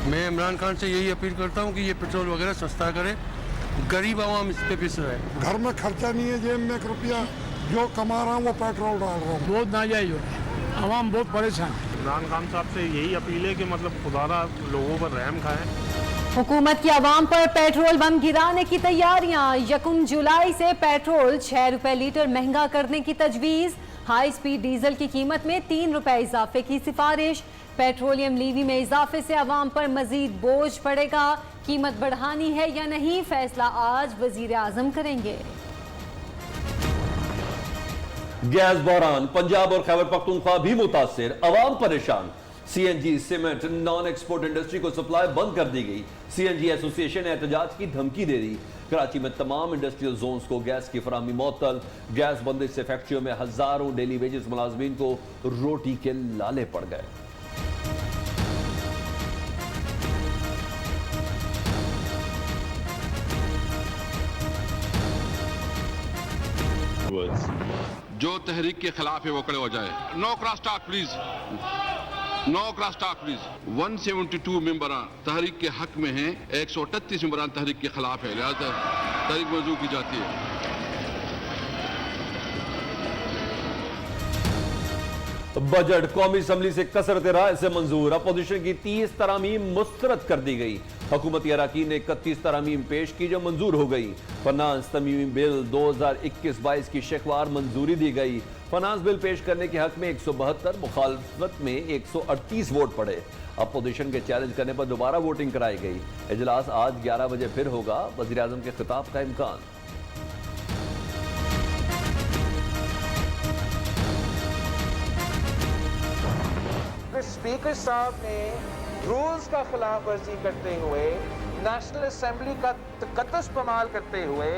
मैं इमरान खान से यही अपील करता हूँ कि ये पेट्रोल वगैरह सस्ता करे, गरीब आवाम इस पे पिस रहा है। घर में खर्चा नहीं है, जेब में 1 रुपया, जो कमा रहा हूँ वो पेट्रोल डाल रहा हूँ। बहुत नाजायज हो रहा है, आवाम बहुत परेशान है। इमरान खान साहब से यही अपील है कि मतलब खुदारा लोगों पर रहम खाएं। हुकूमत की आवाम पर पेट्रोल बम गिराने की तैयारियां। 1 जुलाई से पेट्रोल 6 रुपए लीटर महंगा करने की तजवीज़। हाई स्पीड डीजल की कीमत में 3 रुपए इजाफे की सिफारिश। पेट्रोलियम लीवी में इजाफे से आवाम पर मजीद बोझ पड़ेगा। कीमत बढ़ानी है या नहीं, फैसला आज वजीर आजम करेंगे। गैस बहरान, पंजाब और खैबर पख्तूनख्वा भी मुतासिर, अवाम परेशान। CNG, cement, non export industry को सप्लाई बंद कर दी गई। सीएनजी एसोसिएशन एहतजाज की धमकी दे दी। कराची में तमाम इंडस्ट्रियल जोन्स को गैस की फराहमी मुअत्तल। गैस बंदिश से फैक्ट्रियों में हजारों डेली वेजेस मुलाजमीन को रोटी के लाले पड़ गए। जो तहरीक के खिलाफ है वो खड़े हो जाए। No cross talk please, no cross talk please. 172 मेंबरान तहरीक के हक में हैं, 138 मेंबरान तहरीक के खिलाफ है, लिहाजा तहरीक मंजूर की जाती है। बजट कौमी असम्बली से कसरत राय से मंजूर। अपोजिशन की 30 तरामीम मुस्तरद कर दी गई। हुकूमती अरकान ने 31 तरामीम पेश की जो मंजूर हो गई। फाइनेंस तमीमी बिल 2021-22 की शेखवार मंजूरी दी गई। फाइनेंस बिल पेश करने के हक में 172, मुखालफत में 138 वोट पड़े। अपोजिशन के चैलेंज करने पर दोबारा वोटिंग कराई गई। इजलास आज 11 बजे फिर होगा। वजीर आजम के खिताब का इम्कान। स्पीकर साहब ने रूल्स का खिलाफ वर्जी करते हुए, नेशनल असेंबली का तकद्दुस पमाल करते हुए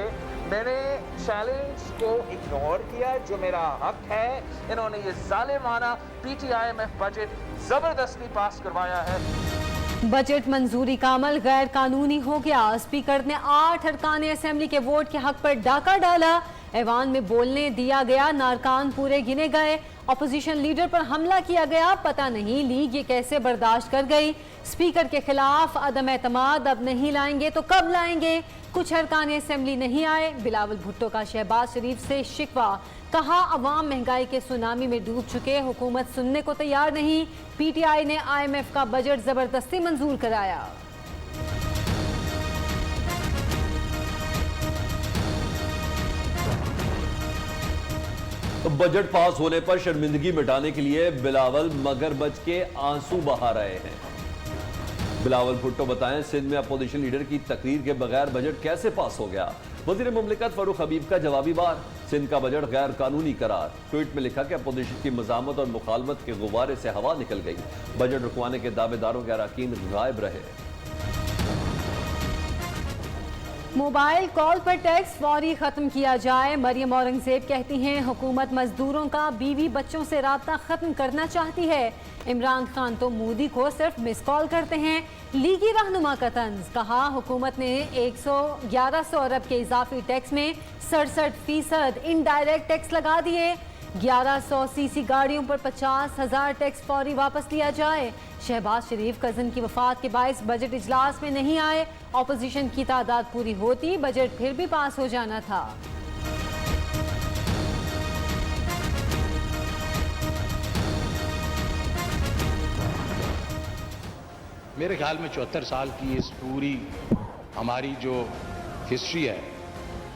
मैंने चैलेंज को इग्नोर किया, जो मेरा हक है। इन्होंने ये जालिमाना PTIMF बजट जबरदस्ती पास करवाया है। बजट मंजूरी का अमल गैर कानूनी हो गया। स्पीकर ने 8 अरकान असेंबली के वोट के हक पर डाका डाला। ऐवान में बोलने दिया गया, नारकान पूरे गिने गए। अपोजिशन लीडर पर हमला किया गया। पता नहीं लीग ये कैसे बर्दाश्त कर गई। स्पीकर के खिलाफ अदम एतमाद अब नहीं लाएंगे तो कब लाएंगे। कुछ अरकान असेंबली नहीं आए। बिलावल भुट्टो का शहबाज शरीफ से शिकवा। कहा अवाम महंगाई के सुनामी में डूब चुके, हुकूमत सुनने को तैयार नहीं। PTI ने IMF का बजट जबरदस्ती मंजूर कराया। बजट पास होने पर शर्मिंदगी मिटाने के लिए बिलावल मगरमच्छ के आंसू बहा रहे हैं। बिलावल भुट्टो बताएं, सिंध में अपोजिशन लीडर की तकरीर के बगैर बजट कैसे पास हो गया। वजीर मुमलिकत फरूख हबीब का जवाबी बार। सिंध का बजट गैर कानूनी करार। ट्वीट में लिखा कि अपोजिशन की मज़ामत और मुखालमत के गुब्बारे से हवा निकल गई। बजट रुकवाने के दावेदारों के अरकान गायब रहे। मोबाइल कॉल पर टैक्स फौरी खत्म किया जाए। मरियम औरंगजेब कहती हैं, हुकूमत मजदूरों का बीवी बच्चों से राब्ता खत्म करना चाहती है। इमरान खान तो मोदी को सिर्फ मिस कॉल करते हैं। लीगी रहनुमा का तंज। कहा हुकूमत ने 1100 अरब के इजाफी टैक्स में 67% इनडायरेक्ट टैक्स लगा दिए। 1100 सीसी गाड़ियों पर 50,000 टैक्स फौरी वापस लिया जाए। शहबाज शरीफ कजन की वफात के बायस बजट इजलास में नहीं आए। ऑपोजिशन की तादाद पूरी होती, बजट फिर भी पास हो जाना था। मेरे ख्याल में 74 साल की इस पूरी हमारी जो हिस्ट्री है,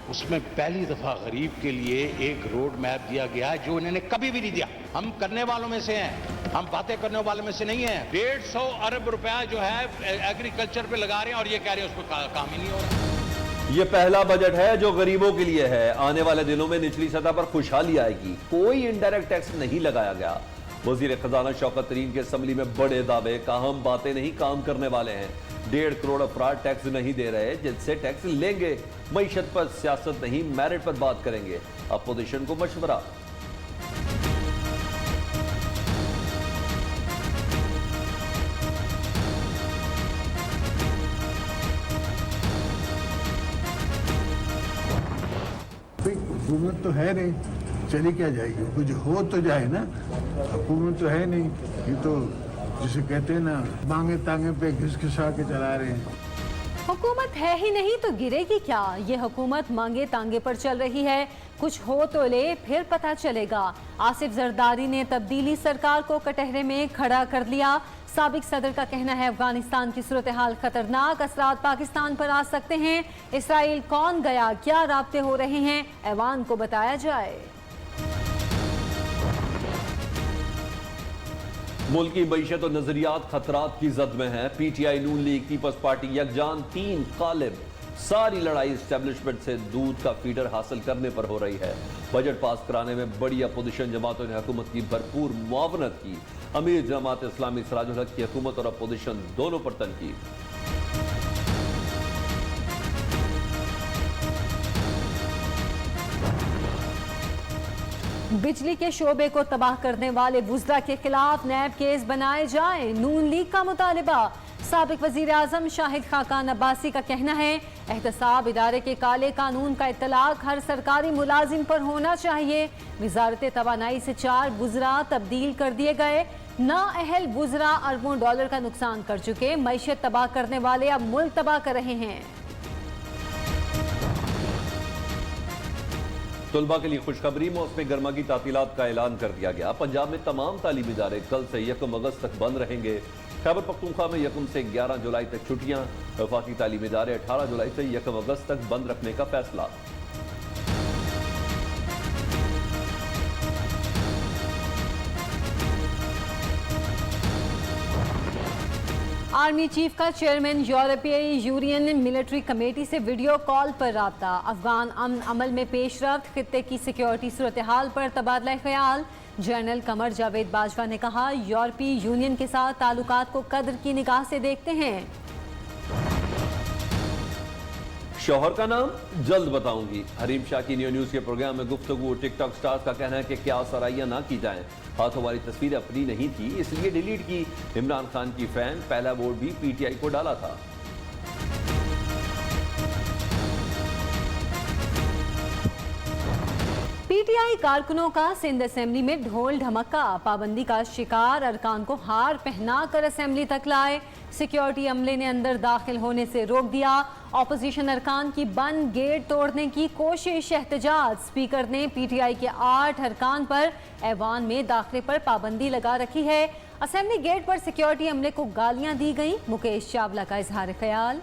उसमें पहली दफा गरीब के लिए एक रोड मैप दिया गया है जो इन्होंने कभी भी नहीं दिया। हम करने वालों में से हैं, हम बातें करने वालों में से नहीं हैं। 150 अरब रुपया जो है एग्रीकल्चर पे लगा रहे हैं और ये कह रहे हैं उस पर काम ही नहीं हो रहा। ये पहला बजट है जो गरीबों के लिए है। आने वाले दिनों में निचली सतह पर खुशहाली आएगी। कोई इनडायरेक्ट टैक्स नहीं लगाया गया। वजीर खजाना शौकत तरीन के असम्बली में बड़े दावे। कहा हम बातें नहीं काम करने वाले हैं। 1.5 करोड़ अफराद टैक्स नहीं दे रहे, जिनसे टैक्स लेंगे। मईशत पर सियासत नहीं, मेरिट पर बात करेंगे। अपोजिशन को मशवरा। हुकूमत तो है नहीं, चली क्या जाएगी। कुछ हो तो जाए ना। हुकूमत तो है नहीं, ये तो जिसे कहते हैं ना, मांगे तांगे पे घिसघिसा के चला रहे हैं। हुकूमत है ही नहीं तो गिरेगी क्या? ये हुकूमत मांगे तांगे पर चल रही है। कुछ हो तो ले, फिर पता चलेगा। आसिफ जरदारी ने तब्दीली सरकार को कटहरे में खड़ा कर लिया। साबिक सदर का कहना है अफगानिस्तान की सूरत हाल खतरनाक, असरात पाकिस्तान पर आ सकते हैं। इसराइल कौन गया, क्या राब्ते हो रहे हैं, ऐवान को बताया जाए। मुल्क की मईशत और नजरियात खतरात की जद में है। पीटीआई, नून लीग, पीपल्स पार्टी यकजान 3 गालिब। सारी लड़ाई एस्टेब्लिशमेंट से दूध का फीडर हासिल करने पर हो रही है। बजट पास कराने में बड़ी अपोजिशन जमातों ने हुकूमत की भरपूर मुआवनत की। अमीर जमात इस्लामी सिराजुल हक की हुकूमत और अपोजिशन दोनों पर तनकीद। बिजली के शोबे को तबाह करने वाले वुज़रा के खिलाफ नैब केस बनाए जाए, नून लीग का मुतालिबा। साबिक वजीर आजम शाहिद खाकान अब्बासी का कहना है एहतसाब इदारे के काले कानून का इत्तलाक हर सरकारी मुलाजिम पर होना चाहिए। वजारत तवानाई से 4 वुज़रा तब्दील कर दिए गए। नाअहल वुज़रा अरबों डॉलर का नुकसान कर चुके। मईशत तबाह करने वाले अब मुल्क तबाह कर रहे हैं। तुलबा के लिए खुशखबरी, मौसम गर्मा की तातीलात का ऐलान कर दिया गया। पंजाब में तमाम तालीमी इदारे कल से 1 अगस्त तक बंद रहेंगे। खैबर पख्तूनख्वा में 1 से 11 जुलाई तक छुट्टियां। वफाकी तालीमी इदारे 18 जुलाई से 1 अगस्त तक बंद रखने का फैसला। आर्मी चीफ का चेयरमैन यूरोपीय यूनियन मिलिट्री कमेटी से वीडियो कॉल पर राब्ता। अफगान अमन अमल में पेशरफ्त, खित्ते की सिक्योरिटी सूरत हाल पर तबादला ख्याल। जनरल कमर जावेद बाजवा ने कहा यूरोपीय यूनियन के साथ ताल्लुकात को कद्र की निगाह से देखते हैं। शौहर का नाम जल्द बताऊंगी। हरीम शाह की न्यूज़ के प्रोग्राम में गुफ्तगू। टिकटॉक स्टार्स का कहना है कि क्या सराइयां ना की जाएं। हाथों वाली तस्वीरें अपनी नहीं थी, इसलिए डिलीट की। इमरान खान की फैन, पहला वोट भी पीटीआई को डाला था। पीटीआई कारकुनों का सिंध असेंबली में ढोल ढमक्का। पाबंदी का शिकार अरकान को हार पहना कर असेंबली तक लाए। सिक्योरिटी अमले ने अंदर दाखिल होने से रोक दिया। ऑपोजिशन अरकान की बंद गेट तोड़ने की कोशिश। एहतजाज। स्पीकर ने पीटीआई के 8 अरकान पर ऐवान में दाखिले पर पाबंदी लगा रखी है। असेंबली गेट पर सिक्योरिटी अमले को गालियां दी गई। मुकेश चावला का इजहार ख्याल।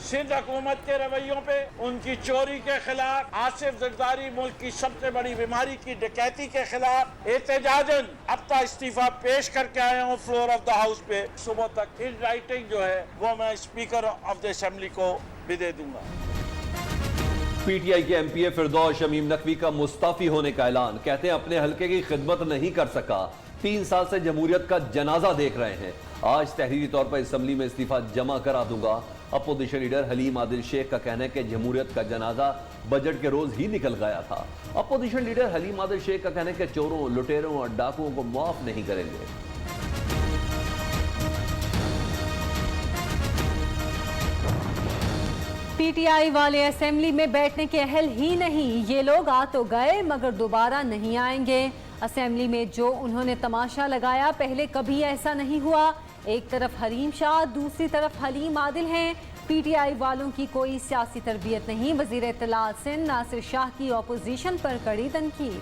सिंध हुकूमत के रवैयों पे, उनकी चोरी के खिलाफ, आसिफ जरदारी मुल्क की सबसे बड़ी बीमारी की डकैती के खिलाफ एहतजाजन अपना इस्तीफा पेश करके आया हूँ फ्लोर ऑफ द हाउस पे। सुबह तक इन राइटिंग जो है वो मैं स्पीकर ऑफ द असेंबली को भी दे दूंगा। पीटीआई के एमपीए फिरदौस शमीम नकवी का मुस्ताफी होने का ऐलान। कहते हैं अपने हलके की खिदमत नहीं कर सका। 3 साल से जमहूरियत का जनाजा देख रहे हैं। आज तहरीरी तौर पर असेंबली में इस्तीफा जमा करा दूंगा। अपोजिशन लीडर हलीम आदिल शेख का कहना है कि जमहूरियत का जनाजा बजट के रोज ही निकल गया था। अपोजिशन लीडर हलीम आदिल शेख का कहना है कि चोरों, लुटेरों और डाकुओं को माफ नहीं करेंगे। पीटीआई वाले असेंबली में बैठने के अहल ही नहीं। ये लोग आ तो गए मगर दोबारा नहीं आएंगे। असेंबली में जो उन्होंने तमाशा लगाया पहले कभी ऐसा नहीं हुआ। एक तरफ हरीम शाह, दूसरी तरफ हलीम आदिल हैं। पीटीआई वालों की कोई सियासी तरबियत नहीं। वजीर इत्तलात सिंध नासिर शाह की ऑपोजिशन पर कड़ी तनकीद।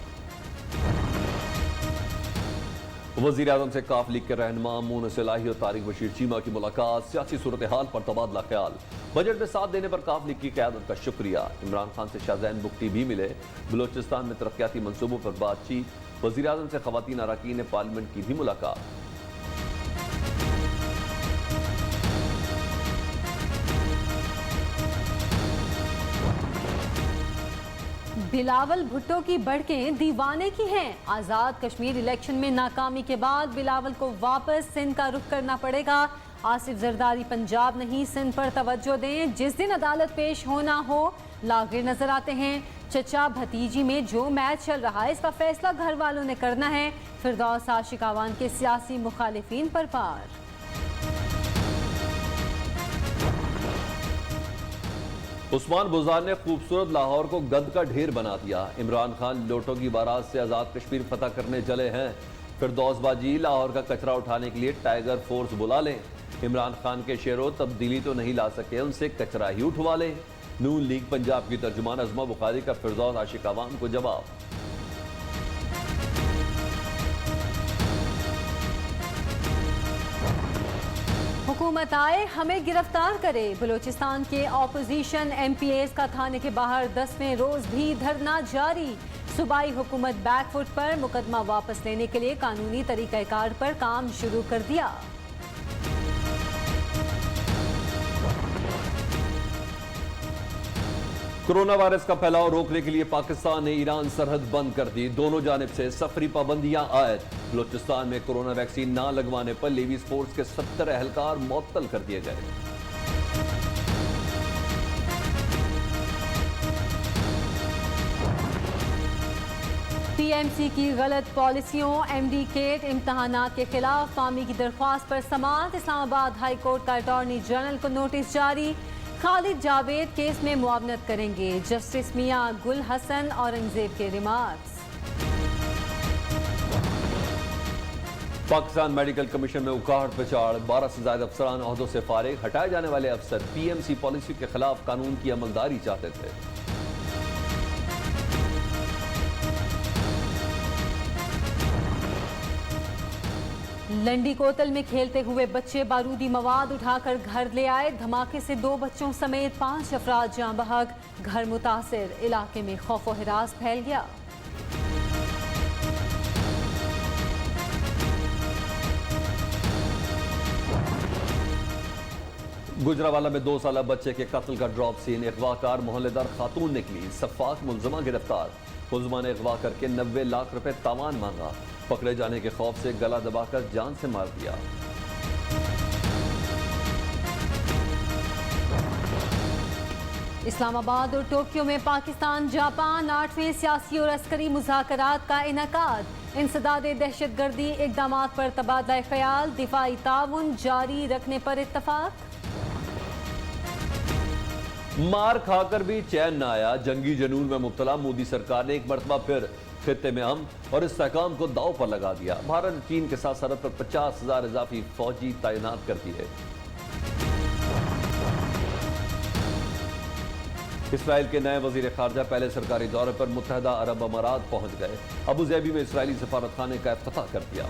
वज़ीर आज़म से काफ लीग के रहनुमा मून सलाही और तारिक बशीर चीमा की मुलाकात। सियासी सूरत हाल पर तबादला ख्याल। बजट में साथ देने पर काफ लीग की क़यादत का शुक्रिया। इमरान खान से शाहजैन बुख्ती भी मिले। बलोचिस्तान में तरक्याती मनसूबों पर बातचीत। वज़ीर आज़म से ख़वातीन अरकान पार्लियामेंट की भी मुलाकात। बिलावल भुट्टो की बढ़कें दीवाने की हैं। आज़ाद कश्मीर इलेक्शन में नाकामी के बाद बिलावल को वापस सिंध का रुख करना पड़ेगा। आसिफ जरदारी पंजाब नहीं सिंध पर तवज्जो दें। जिस दिन अदालत पेश होना हो लागिर नजर आते हैं। चचा भतीजी में जो मैच चल रहा है इसका फैसला घर वालों ने करना है। फिरदौस आशिक आवान के सियासी मुखालिफिन पर पार। उस्मान बुज़ार ने खूबसूरत लाहौर को गंद का ढेर बना दिया। इमरान खान लोटों की बारात से आज़ाद कश्मीर फतह करने चले हैं। फिरदौस बाजी लाहौर का कचरा उठाने के लिए टाइगर फोर्स बुला लें। इमरान खान के शेरों तब्दीली तो नहीं ला सके, उनसे कचरा ही उठवा लें। नून लीग पंजाब की तर्जुमान अज़मा बुखारी का फिरदौस आशिक अवाम को जवाब। हुकूमत आए हमें गिरफ्तार करे। बलूचिस्तान के ऑपोजिशन MPAs का थाने के बाहर 10वें रोज भी धरना जारी। सूबाई हुकूमत बैकफुट पर, मुकदमा वापस लेने के लिए कानूनी तरीक़ाकार पर काम शुरू कर दिया। कोरोना वायरस का फैलाव रोकने के लिए पाकिस्तान ने ईरान सरहद बंद कर दी। दोनों जानिब से सफरी पाबंदियां आयद। बलूचिस्तान में कोरोना वैक्सीन ना लगवाने पर लेवीज फोर्स के 70 एहलकार मुअत्तल कर दिए गए। TMC की गलत पॉलिसियों, MD केट इम्तहानात के खिलाफ फामी की दरख्वास्त पर समाअत। इस्लामाबाद हाई कोर्ट का अटॉर्नी जनरल को नोटिस जारी। खालिद जावेद केस में मुआवनत करेंगे। जस्टिस मियां गुल हसन औरंगजेब के रिमार्क्स। पाकिस्तान मेडिकल कमीशन में उकाड़ पचाड़, 12 से ज्यादा अफसरान ओहदों से फारिग। हटाए जाने वाले अफसर PMC पॉलिसी के खिलाफ कानून की अमलदारी चाहते थे। लंडी कोतल में खेलते हुए बच्चे बारूदी मवाद उठाकर घर ले आए। धमाके से 2 बच्चों समेत 5 अफराद जाँ बहक। घर मुतासिर, इलाके में खौफ व हिरास फैल गया। गुजरावाला में 2 साला बच्चे के कत्ल का ड्रॉप सीन। अगवाकार मोहल्लेदार खातून निकली, सफाक मुलजमा गिरफ्तार। मुलजमा ने अगवा करके 90 लाख रुपए तावान मांगा। पकड़े जाने के खौफ से गला दबाकर जान से मार दिया। इस्लामाबाद और टोक्यो में पाकिस्तान जापान 8वें सियासी और अस्करी मुज़ाकरात का इनेकाद। इंसदाद दहशतगर्दी इक़दामात पर तबादला ख्याल, दिफाई ताउन जारी रखने पर इत्तफाक। मार खाकर भी चैन न आया। जंगी जनून में मुब्तला मोदी सरकार ने एक मरतबा फिर खित्ते में अमन और इस्तेहकाम को दाव पर लगा दिया। भारत ने चीन के साथ सरहद पर 50,000 इजाफी फौजी तैनात कर दिए। इसराइल के नए वजीर खारजा पहले सरकारी दौरे पर मुत्तहदा अरब अमारात पहुंच गए। अबू ज़ैबी में इसराइली सफारतखाने का इफ्तिताह कर दिया।